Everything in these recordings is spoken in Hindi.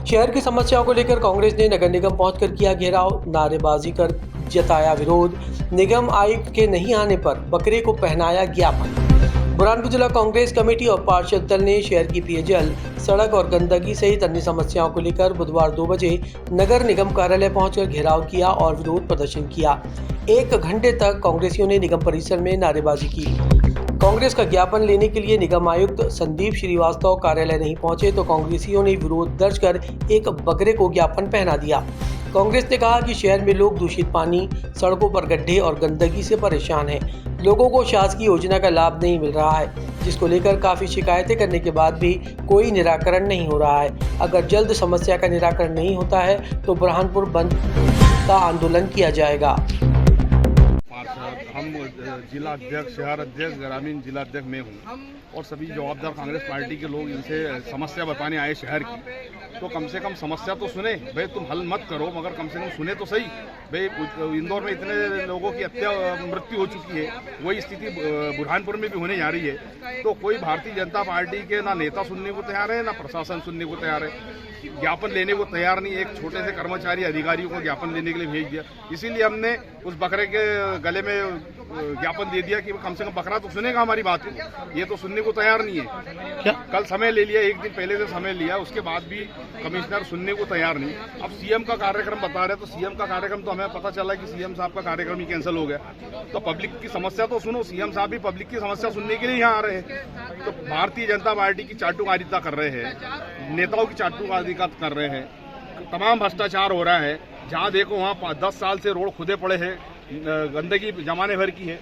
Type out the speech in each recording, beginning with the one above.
शहर की समस्याओं को लेकर कांग्रेस ने नगर निगम पहुंचकर किया घेराव, नारेबाजी कर जताया विरोध। निगम आयुक्त के नहीं आने पर बकरे को पहनाया ज्ञापन। बुरहानपुर जिला कांग्रेस कमेटी और पार्षद दल ने शहर की पेयजल, सड़क और गंदगी सहित अन्य समस्याओं को लेकर बुधवार 2 बजे नगर निगम कार्यालय पहुंचकर घेराव किया और विरोध प्रदर्शन किया। 1 घंटे तक कांग्रेसियों ने निगम परिसर में नारेबाजी की। कांग्रेस का ज्ञापन लेने के लिए निगम आयुक्त संदीप श्रीवास्तव कार्यालय नहीं पहुंचे तो कांग्रेसियों ने विरोध दर्ज कर एक बकरे को ज्ञापन पहना दिया। कांग्रेस ने कहा कि शहर में लोग दूषित पानी, सड़कों पर गड्ढे और गंदगी से परेशान हैं। लोगों को शासकीय योजना का लाभ नहीं मिल रहा है, जिसको लेकर काफ़ी शिकायतें करने के बाद भी कोई निराकरण नहीं हो रहा है। अगर जल्द समस्या का निराकरण नहीं होता है तो बुरहानपुर बंद का आंदोलन किया जाएगा। हम जिला अध्यक्ष, शहर अध्यक्ष, ग्रामीण जिला अध्यक्ष मैं हूँ और सभी जवाबदार कांग्रेस पार्टी के लोग इनसे समस्या बताने आए शहर की। तो कम से कम समस्या तो सुने भाई, तुम हल मत करो मगर कम से कम सुने तो सही भाई। इंदौर में इतने लोगों की मृत्यु हो चुकी है, वही स्थिति बुरहानपुर में भी होने जा रही है। तो कोई भारतीय जनता पार्टी के ना नेता सुनने को तैयार है, ना प्रशासन सुनने को तैयार है, ज्ञापन लेने को तैयार नहीं। एक छोटे से कर्मचारी अधिकारियों को ज्ञापन देने के लिए भेज दिया। इसीलिए हमने उस बकरे के गले में ज्ञापन दे दिया कि कम से कम बकरा तो सुनेगा हमारी बात को। ये तो सुनने को तैयार नहीं है। क्या कल समय ले लिया, 1 दिन पहले से समय लिया, उसके बाद भी कमिश्नर सुनने को तैयार नहीं। अब सीएम का कार्यक्रम बता रहे, तो सीएम का कार्यक्रम तो हमें पता चला कि सीएम साहब का कार्यक्रम ही कैंसिल हो गया। तो पब्लिक की समस्या तो सुनो, सीएम साहब भी पब्लिक की समस्या सुनने के लिए यहाँ आ रहे हैं। तो भारतीय जनता पार्टी की चाटुकारिता कर रहे हैं, नेताओं की चाटुकारिता कर रहे हैं, तमाम भ्रष्टाचार हो रहा है। जहाँ देखो वहाँ 10 साल से रोड खुदे पड़े हैं, गंदगी जमाने भर की है।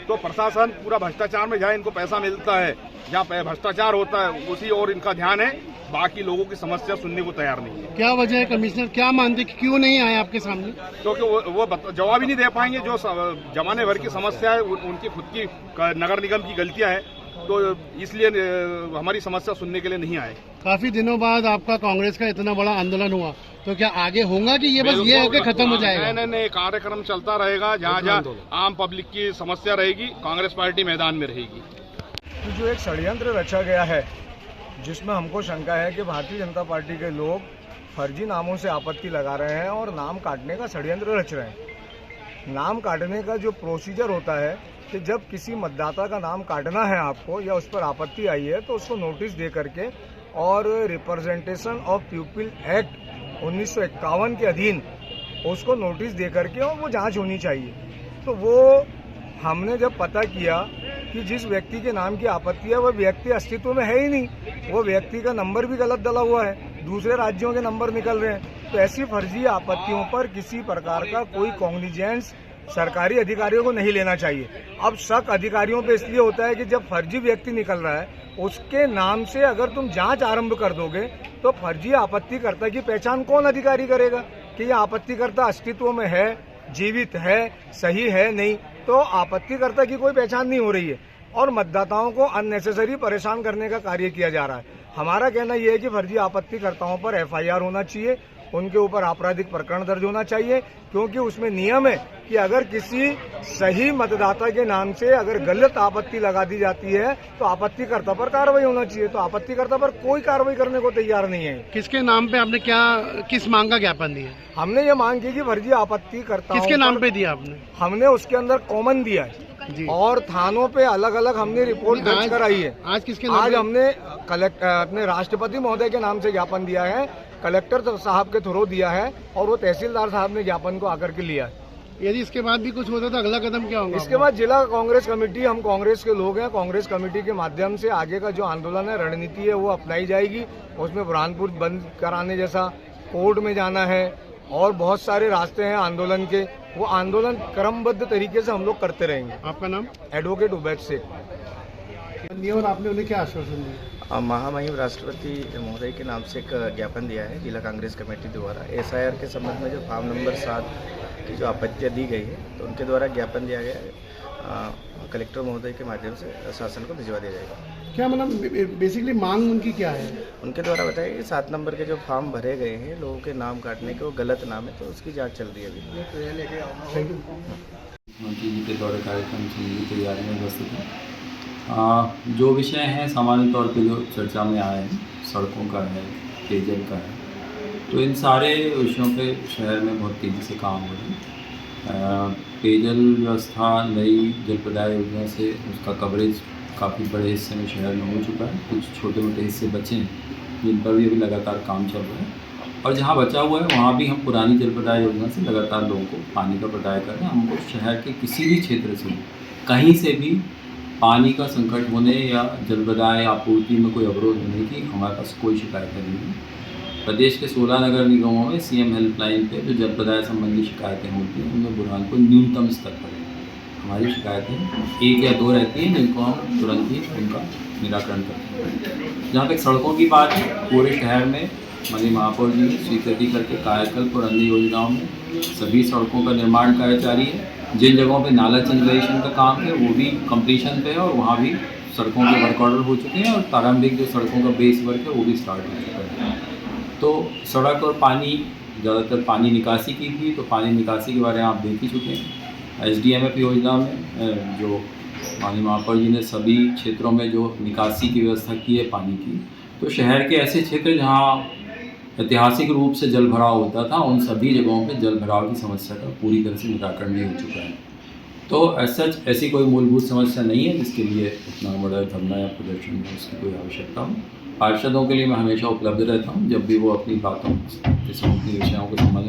तो प्रशासन पूरा भ्रष्टाचार में, जहाँ इनको पैसा मिलता है, जहाँ भ्रष्टाचार होता है उसी और इनका ध्यान है, बाकी लोगों की समस्या सुनने को तैयार नहीं है। क्या वजह है कमिश्नर, क्या मानते कि क्यों नहीं आए आपके सामने? क्योंकि वो जवाब ही नहीं दे पाएंगे। जो जमाने भर की समस्या है उनकी खुद की नगर निगम की गलतियां हैं, तो इसलिए हमारी समस्या सुनने के लिए नहीं आए। काफी दिनों बाद आपका कांग्रेस का इतना बड़ा आंदोलन हुआ, तो क्या आगे होगा कि ये बस ये होकर खत्म हो जाएगा? नहीं, कार्यक्रम चलता रहेगा। जहाँ जहाँ आम पब्लिक की समस्या रहेगी, कांग्रेस पार्टी मैदान में रहेगी। तो जो एक षड्यंत्र रचा गया है, जिसमें हमको शंका है कि भारतीय जनता पार्टी के लोग फर्जी नामों से आपत्ति लगा रहे हैं और नाम काटने का षड्यंत्र रच रहे हैं। नाम काटने का जो प्रोसीजर होता है कि जब किसी मतदाता का नाम काटना है आपको या उस पर आपत्ति आई है, तो उसको नोटिस दे करके और रिप्रेजेंटेशन ऑफ पीपल एक्ट 1951 के अधीन उसको नोटिस दे करके और वो जांच होनी चाहिए। तो वो हमने जब पता किया कि जिस व्यक्ति के नाम की आपत्ति है वह व्यक्ति अस्तित्व में है ही नहीं, वो व्यक्ति का नंबर भी गलत डला हुआ है, दूसरे राज्यों के नंबर निकल रहे हैं। तो ऐसी फर्जी आपत्तियों पर किसी प्रकार का कोई कॉग्निजेंस सरकारी अधिकारियों को नहीं लेना चाहिए। अब शक अधिकारियों पे इसलिए होता है कि जब फर्जी व्यक्ति निकल रहा है उसके नाम से अगर तुम जांच आरंभ कर दोगे तो फर्जी आपत्तिकर्ता की पहचान कौन अधिकारी करेगा कि यह आपत्तिकर्ता अस्तित्व में है, जीवित है, सही है, नहीं। तो आपत्तिकर्ता की कोई पहचान नहीं हो रही है और मतदाताओं को अननेसेसरी परेशान करने का कार्य किया जा रहा है। हमारा कहना यह है कि फर्जी आपत्तिकर्ताओं पर FIR होना चाहिए, उनके ऊपर आपराधिक प्रकरण दर्ज होना चाहिए, क्योंकि उसमें नियम है कि अगर किसी सही मतदाता के नाम से अगर गलत आपत्ति लगा दी जाती है तो आपत्तिकर्ता पर कार्रवाई होना चाहिए। तो आपत्तिकर्ता पर कोई कार्रवाई करने को तैयार नहीं है। किसके नाम पे आपने किस मांग का ज्ञापन दिया? हमने ये मांग की कि फर्जी आपत्तिकर्ता किसके नाम पे दिया आपने? हमने उसके अंदर कॉमन दिया है और थानों पे अलग अलग हमने रिपोर्ट दर्ज कराई है। आज किसके नाम? आज हमने अपने राष्ट्रपति महोदय के नाम से ज्ञापन दिया है, कलेक्टर साहब के थ्रू दिया है और वो तहसीलदार साहब ने ज्ञापन को आकर के लिया है। यदि इसके बाद भी कुछ होता तो अगला कदम क्या होगा? इसके बाद जिला कांग्रेस कमेटी, हम कांग्रेस के लोग हैं, कांग्रेस कमेटी के माध्यम से आगे का जो आंदोलन है, रणनीति है, वो अपनाई जाएगी। उसमें बुरहानपुर बंद कराने जैसा, कोर्ट में जाना है और बहुत सारे रास्ते हैं आंदोलन के। वो आंदोलन क्रमबद्ध तरीके से हम लोग करते रहेंगे। आपका नाम? एडवोकेट उबैद शेख। और आपने उन्हें क्या आश्वासन दिया? महामहिम राष्ट्रपति महोदय के नाम से एक ज्ञापन दिया है जिला कांग्रेस कमेटी द्वारा। SIR के संबंध में जो फॉर्म नंबर 7 की जो आपत्तियाँ दी गई है, तो उनके द्वारा ज्ञापन दिया गया है। कलेक्टर महोदय के माध्यम से शासन को भिजवा दिया जाएगा। क्या मतलब बेसिकली मांग उनकी क्या है? उनके द्वारा बताया कि 7 नंबर के जो फॉर्म भरे गए हैं लोगों के नाम काटने के, वो गलत नाम है, तो उसकी जाँच चल रही है अभी। मुख्यमंत्री जी के दौरे कार्यक्रम की तैयारी में व्यस्त है। जो विषय हैं सामान्य तौर पे जो चर्चा में आए हैं, सड़कों का है, पेयजल का है, तो इन सारे विषयों पे शहर में बहुत तेज़ी से काम हो रहा है। पेयजल व्यवस्था नई जल प्रदाय योजना से उसका कवरेज काफ़ी बड़े हिस्से में शहर में हो चुका है। कुछ छोटे मोटे हिस्से बचे हैं जिन पर भी अभी लगातार काम चल रहा है, और जहाँ बचा हुआ है वहाँ भी हम पुरानी जल प्रदाय योजना से लगातार लोगों को पानी का प्रदाय कर रहे हैं। हमको शहर के किसी भी क्षेत्र से कहीं से भी पानी का संकट होने या जल प्रदाय आपूर्ति में कोई अवरोध होने की हमारे पास कोई शिकायतें नहीं है। प्रदेश के 16 नगर निगमों में सीएम हेल्पलाइन पे जो जल प्रदाय संबंधी शिकायतें होती हैं उनमें बुरहानपुर न्यूनतम स्तर पर है। हमारी शिकायतें 1 या 2 रहती हैं जिनको हम तुरंत ही उनका निराकरण करते हैं। जहाँ तक सड़कों की बात है, पूरे शहर में माननीय महापौर जी ने स्वीकृति करके कायाकल्प और अन्य योजनाओं में सभी सड़कों का निर्माण कार्य जारी है। जिन जगहों पे नाला चैनलाइजेशन का काम है वो भी कंप्लीशन पे है और वहाँ भी सड़कों के वर्क ऑर्डर हो चुके हैं और प्रारंभिक जो सड़कों का बेस वर्क है वो भी स्टार्ट हो चुका है। तो सड़क और पानी, ज़्यादातर पानी निकासी की थी, तो पानी निकासी के बारे में आप देख ही चुके हैं। SDMF योजना में जो माननीय महापौर जी ने सभी क्षेत्रों में जो निकासी की व्यवस्था की है पानी की, तो शहर के ऐसे क्षेत्र जहाँ ऐतिहासिक रूप से जल भराव होता था उन सभी जगहों पे जल भराव की समस्या का पूरी तरह से निराकरण नहीं हो चुका है। तो सच ऐसी कोई मूलभूत समस्या नहीं है जिसके लिए इतना बड़ा धरना या प्रदर्शन है उसकी कोई आवश्यकता हो। पार्षदों के लिए मैं हमेशा उपलब्ध रहता हूँ जब भी वो अपनी बातों के संबंधी विषयों के संबंध में